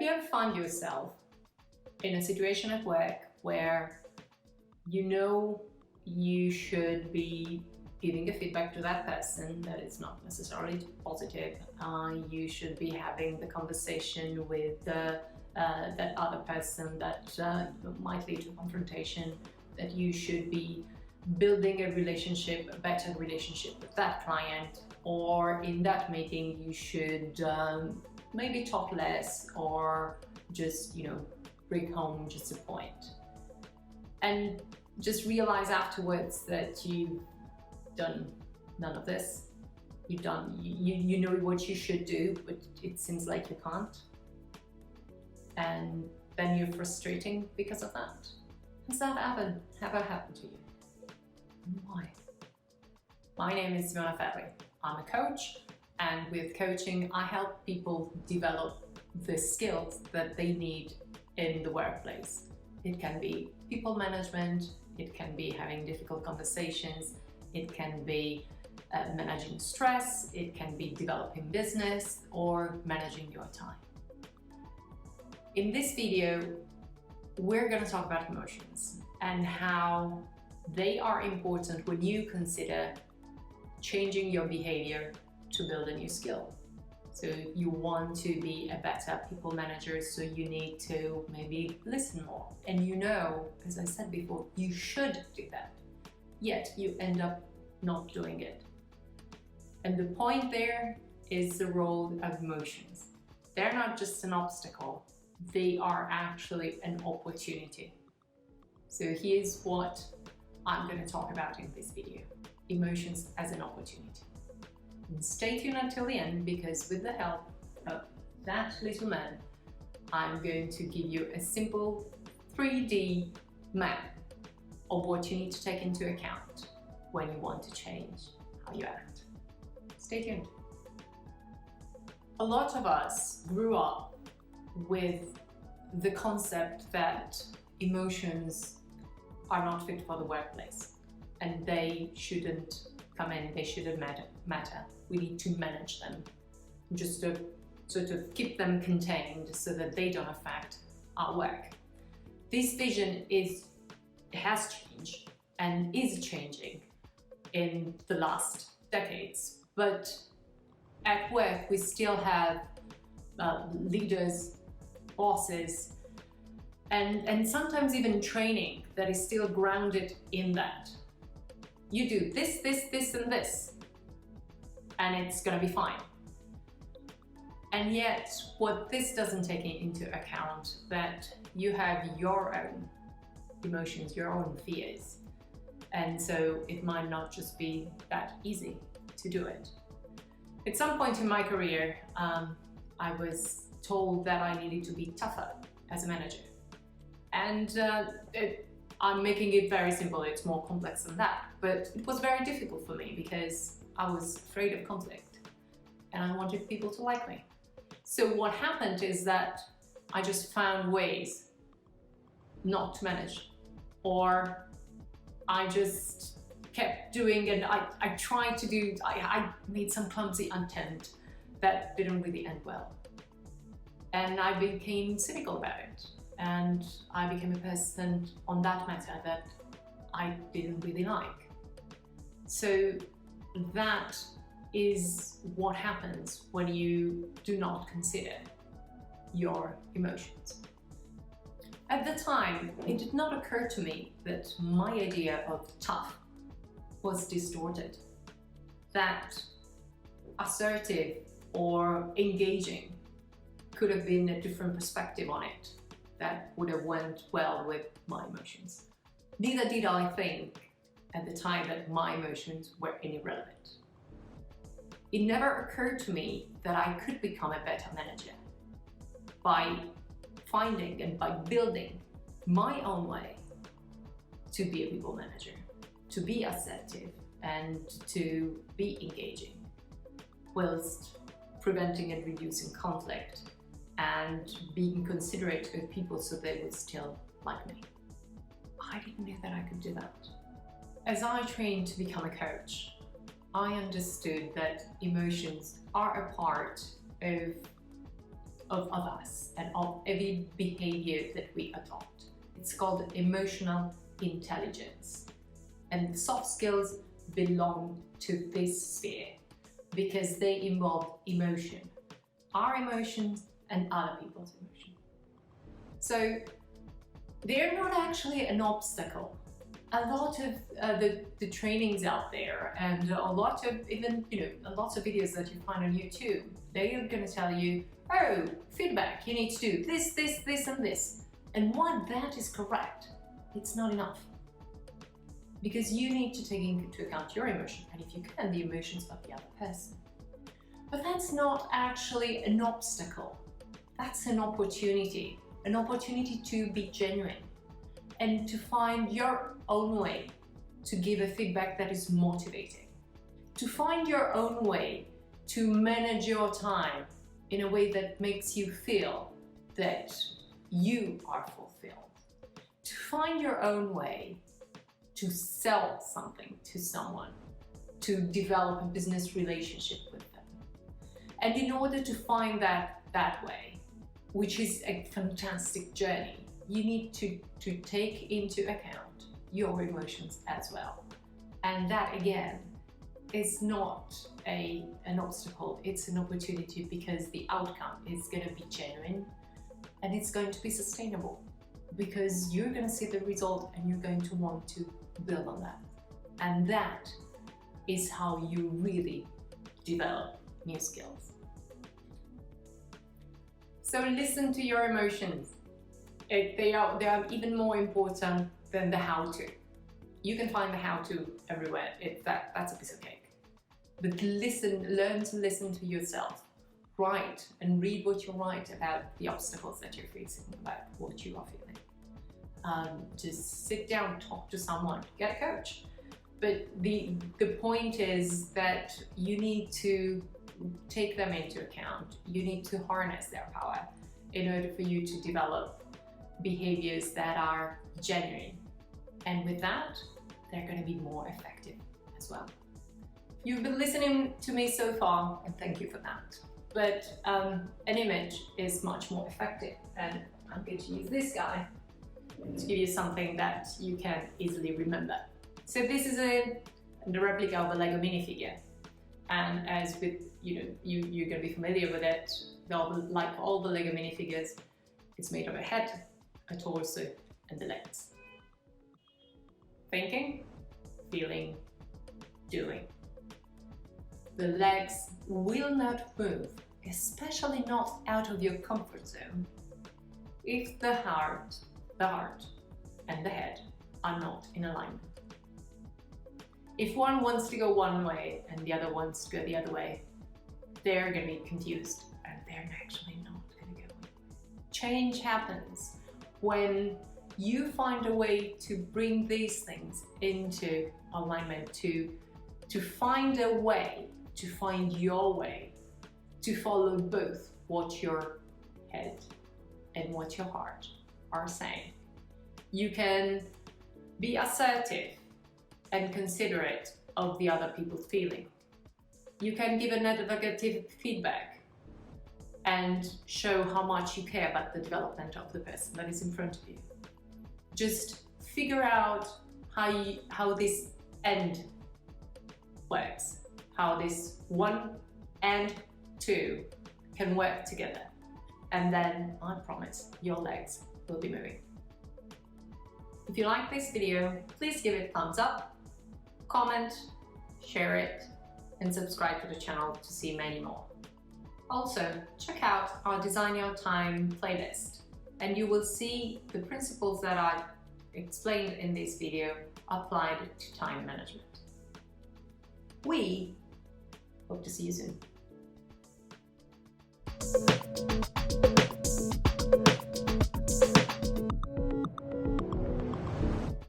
you ever find yourself in a situation at work where you know you should be giving a feedback to that person that is not necessarily positive, you should be having the conversation with that other person that might lead to confrontation, that you should be building a relationship, a better relationship with that client, or in that meeting you should maybe talk less or just, bring home just a point. And just realize afterwards that you've done none of this. You know what you should do, but it seems like you can't. And then you're frustrating because of that. Has that ever happened to you? Why? My name is Simona. I'm a coach, and with coaching I help people develop the skills that they need in the workplace. It can be people management, it can be having difficult conversations, it can be managing stress, it can be developing business, or managing your time. In this video, we're going to talk about emotions and how they are important when you consider changing your behavior to build a new skill. So you want to be a better people manager, so you need to maybe listen more. And as I said before, you should do that, yet you end up not doing it. And the point there is the role of emotions. They're not just an obstacle, they are actually an opportunity. So here's what I'm going to talk about in this video: emotions as an opportunity. And stay tuned until the end, because with the help of that little man, I'm going to give you a simple 3D map of what you need to take into account when you want to change how you act. Stay tuned. A lot of us grew up with the concept that emotions are not fit for the workplace and they shouldn't come in, they shouldn't matter. We need to manage them, just to sort of keep them contained so that they don't affect our work. This vision has changed and is changing in the last decades, but at work we still have leaders, bosses, and sometimes even training that is still grounded in that. You do this, and this, and it's gonna be fine. And yet, what this doesn't take into account, that you have your own emotions, your own fears. And so it might not just be that easy to do it. At some point in my career, I was told that I needed to be tougher as a manager. And I'm making it very simple, it's more complex than that. But it was very difficult for me because I was afraid of conflict and I wanted people to like me. So what happened is that I just found ways not to manage, or I just kept doing, and I tried to do, I made some clumsy attempt that didn't really end well. And I became cynical about it. And I became a person on that matter that I didn't really like. So that is what happens when you do not consider your emotions. At the time, it did not occur to me that my idea of tough was distorted, that assertive or engaging could have been a different perspective on it that would have went well with my emotions. Neither did I think at the time that my emotions were irrelevant. It never occurred to me that I could become a better manager by finding and by building my own way to be a people manager, to be assertive and to be engaging, whilst preventing and reducing conflict and being considerate of people so they would still like me. I didn't know that I could do that. As I trained to become a coach, I understood that emotions are a part of of us and of every behavior that we adopt. It's called emotional intelligence. And the soft skills belong to this sphere because they involve emotion, our emotions and other people's emotions. So they're not actually an obstacle. A lot of the trainings out there and a lot of lots of videos that you find on YouTube, they are going to tell you, oh, feedback, you need to do this, this, this and this. And while that is correct, it's not enough. Because you need to take into account your emotion and if you can, the emotions of the other person. But that's not actually an obstacle. That's an opportunity to be genuine and to find your own way to give a feedback that is motivating, to find your own way to manage your time in a way that makes you feel that you are fulfilled, to find your own way to sell something to someone, to develop a business relationship with them. And in order to find that way, which is a fantastic journey, you need to take into account your emotions as well. And that again is not an obstacle, it's an opportunity because the outcome is going to be genuine and it's going to be sustainable because you're going to see the result and you're going to want to build on that. And that is how you really develop new skills. So listen to your emotions. They are even more important than the how-to. You can find the how-to everywhere. That's a piece of cake. But learn to listen to yourself. Write and read what you write about the obstacles that you're facing, about what you are feeling. Just sit down, talk to someone, get a coach. But the point is that you need to take them into account. You need to harness their power in order for you to develop behaviors that are genuine. And with that, they're going to be more effective as well. You've been listening to me so far, and thank you for that. But an image is much more effective, and I'm going to use this guy to give you something that you can easily remember. So this is the replica of a Lego minifigure, and as with you're going to be familiar with it. Like all the Lego minifigures, it's made of a head, a torso, and the legs. Thinking, feeling, doing. The legs will not move, especially not out of your comfort zone, if the heart and the head are not in alignment. If one wants to go one way and the other wants to go the other way, they're going to be confused and they're actually not going to go. Change happens when you find a way to bring these things into alignment, to find a way, to find your way, to follow both what your head and what your heart are saying. You can be assertive and considerate of the other people's feeling. You can give a negative feedback and show how much you care about the development of the person that is in front of you. Just figure out how this end works, how this 1 and 2 can work together. And then I promise your legs will be moving. If you like this video, please give it a thumbs up, comment, share it, and subscribe to the channel to see many more. Also, check out our Design Your Time playlist, and you will see the principles that I've explained in this video applied to time management. We hope to see you soon.